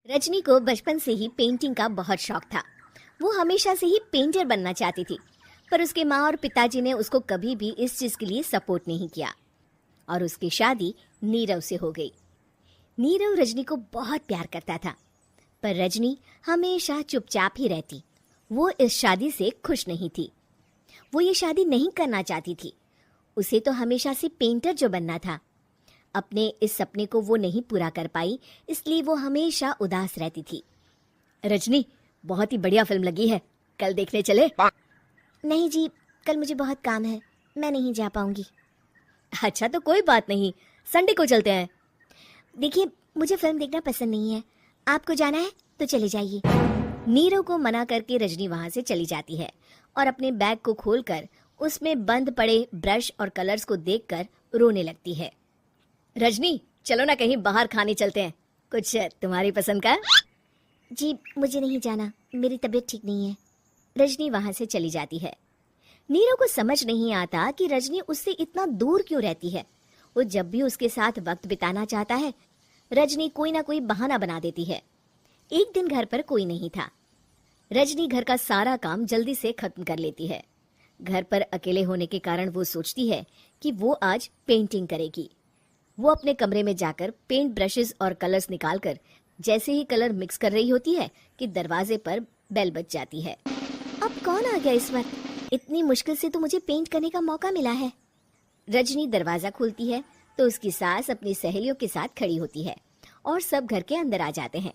रजनी को बचपन से ही पेंटिंग का बहुत शौक था। वो हमेशा से ही पेंटर बनना चाहती थी, पर उसके माँ और पिताजी ने उसको कभी भी इस चीज के लिए सपोर्ट नहीं किया और उसकी शादी नीरव से हो गई। नीरव रजनी को बहुत प्यार करता था, पर रजनी हमेशा चुपचाप ही रहती। वो इस शादी से खुश नहीं थी। वो ये शादी नहीं करना चाहती थी। उसे तो हमेशा से पेंटर जो बनना था। अपने इस सपने को वो नहीं पूरा कर पाई, इसलिए वो हमेशा उदास रहती थी। रजनी, बहुत ही बढ़िया फिल्म लगी है, कल देखने चले? नहीं जी, कल मुझे बहुत काम है, मैं नहीं जा पाऊंगी। अच्छा तो कोई बात नहीं, संडे को चलते हैं। देखिए, मुझे फिल्म देखना पसंद नहीं है, आपको जाना है तो चले जाइए। नीरव को मना करके रजनी वहां से चली जाती है और अपने बैग को खोलकर उसमें बंद पड़े ब्रश और कलर्स को देखकर रोने लगती है। रजनी, चलो ना कहीं बाहर खाने चलते हैं, कुछ तुम्हारी पसंद का। जी मुझे नहीं जाना, मेरी तबीयत ठीक नहीं है। रजनी वहां से चली जाती है। नीरव को समझ नहीं आता कि रजनी उससे इतना दूर क्यों रहती है। वो जब भी उसके साथ वक्त बिताना चाहता है, रजनी कोई ना कोई बहाना बना देती है। एक दिन घर पर कोई नहीं था। रजनी घर का सारा काम जल्दी से खत्म कर लेती है। घर पर अकेले होने के कारण वो सोचती है कि वो आज पेंटिंग करेगी। वो अपने कमरे में जाकर पेंट ब्रशेस और कलर्स निकालकर जैसे ही कलर मिक्स कर रही होती है कि दरवाजे पर बेल बज जाती है। अब कौन आ गया इस वक्त? इतनी मुश्किल से तो मुझे पेंट करने का मौका मिला है। रजनी दरवाजा खोलती है तो उसकी सास अपनी सहेलियों के साथ खड़ी होती है और सब घर के अंदर आ जाते हैं।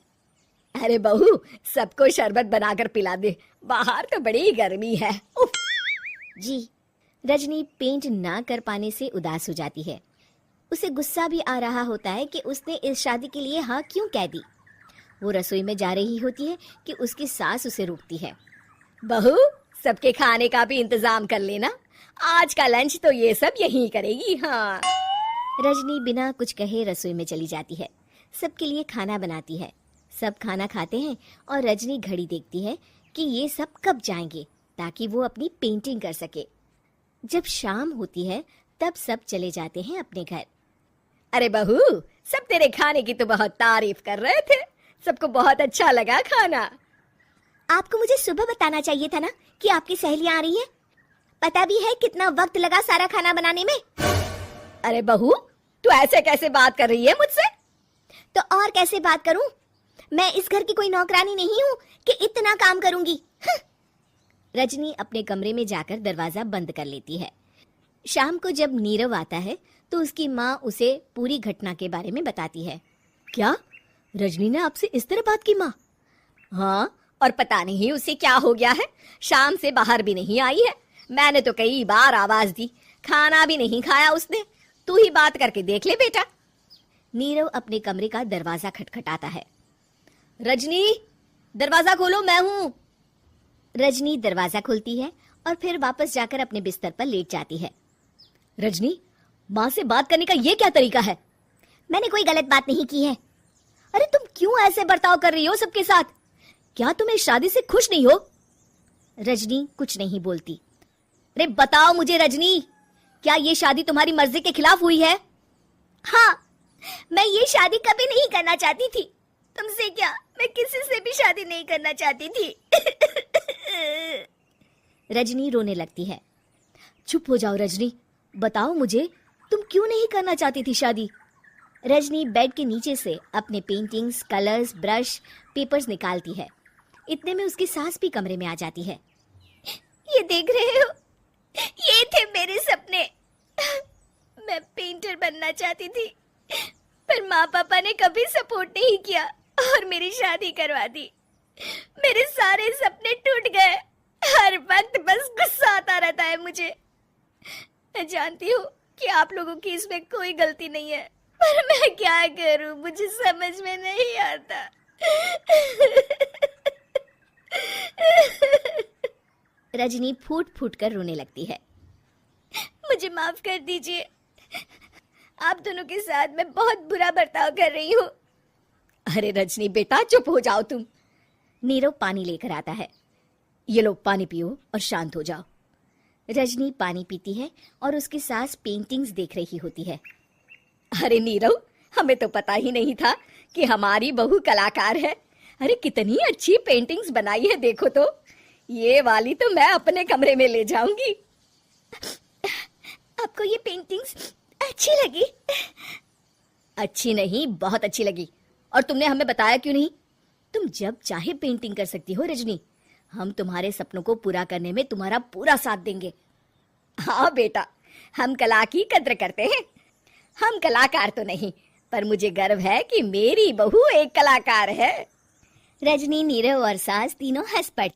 अरे बहू, सबको शरबत बनाकर पिला दे, बाहर तो बड़ी गर्मी है। उफ। जी। रजनी पेंट ना कर पाने से उदास हो जाती है। उसे गुस्सा भी आ रहा होता है कि उसने इस शादी के लिए हाँ क्यों कह दी। वो रसोई में जा रही होती है कि उसकी सास उसे रोकती है। बहू, सबके खाने का भी इंतजाम कर लेना, आज का लंच तो ये सब यहीं करेगी। हाँ। रजनी बिना कुछ कहे रसोई में चली जाती है। सबके लिए खाना बनाती है। सब खाना खाते हैं और रजनी घड़ी देखती है कि ये सब कब जाएंगे ताकि वो अपनी पेंटिंग कर सके। जब शाम होती है तब सब चले जाते हैं अपने घर। अरे बहू, सब तेरे खाने की तो बहुत तारीफ कर रहे थे, सबको बहुत अच्छा लगा खाना। आपको मुझे सुबह बताना चाहिए था ना कि आपकी सहेलियां आ रही हैं। पता भी है कितना वक्त लगा सारा खाना बनाने में। अरे बहू, तू ऐसे कैसे बात कर रही है मुझसे? तो और कैसे बात करूं? मैं इस घर की कोई नौकरानी नहीं हूं कि इतना काम करूंगी। रजनी अपने कमरे में जाकर दरवाजा बंद कर लेती है। शाम को जब नीरव आता है तो उसकी माँ उसे पूरी घटना के बारे में बताती है। क्या रजनी ने आपसे इस तरह बात की माँ? हाँ, और पता नहीं उसे क्या हो गया है, शाम से बाहर भी नहीं आई है। मैंने तो कई बार आवाज दी, खाना भी नहीं खाया उसने। तू ही बात करके देख ले बेटा। नीरव अपने कमरे का दरवाजा खटखटाता है। रजनी, दरवाजा खोलो, मैं हूँ। रजनी दरवाजा खोलती है और फिर वापस जाकर अपने बिस्तर पर लेट जाती है। रजनी, माँ से बात करने का ये क्या तरीका है? मैंने कोई गलत बात नहीं की है। अरे तुम क्यों ऐसे बर्ताव कर रही हो सबके साथ? क्या तुम इस शादी से खुश नहीं हो? रजनी कुछ नहीं बोलती। अरे बताओ मुझे रजनी, क्या ये शादी तुम्हारी मर्जी के खिलाफ हुई है? हाँ, मैं ये शादी कभी नहीं करना चाहती थी। तुमसे क्या, मैं किसी से भी शादी नहीं करना चाहती थी। रजनी रोने लगती है। चुप हो जाओ रजनी, बताओ मुझे, तुम क्यों नहीं करना चाहती थी शादी? रजनी बेड के नीचे से अपने पेंटिंग्स, कलर्स, ब्रश, पेपर्स निकालती है। इतने में उसकी सास भी कमरे में आ जाती है। ये देख रहे हो, ये थे मेरे सपने। मैं पेंटर बनना चाहती थी, पर माँ पापा ने कभी सपोर्ट नहीं किया और मेरी शादी करवा दी। मेरे सारे सपने टूट गए। हर वक्त बस गुस्सा आता रहता है मुझे। मैं जानती हूँ कि आप लोगों की इसमें कोई गलती नहीं है, पर मैं क्या करूँ, मुझे समझ में नहीं आता। रजनी फूट फूट कर रोने लगती है। मुझे माफ कर दीजिए, आप दोनों के साथ मैं बहुत बुरा बर्ताव कर रही हूँ। अरे रजनी बेटा, चुप हो जाओ तुम। नीरव पानी लेकर आता है। ये लो पानी पियो और शांत हो जाओ। रजनी पानी पीती है और उसकी सास पेंटिंग्स देख रही होती है। अरे नीरव, हमें तो पता ही नहीं था कि हमारी बहू कलाकार है। अरे कितनी अच्छी पेंटिंग्स बनाई है, देखो तो। ये वाली तो मैं अपने कमरे में ले जाऊंगी। आपको ये पेंटिंग्स अच्छी लगी? अच्छी नहीं, बहुत अच्छी लगी। और तुमने हमें बताया क्यों नहीं? तुम जब चाहे पेंटिंग कर सकती हो रजनी। हम तुम्हारे सपनों को पूरा करने में तुम्हारा पूरा साथ देंगे। हाँ बेटा, हम कला की कद्र करते हैं। हम कलाकार तो नहीं, पर मुझे गर्व है कि मेरी बहू एक कलाकार है। रजनी, नीरव और सास तीनों हंस पड़ते।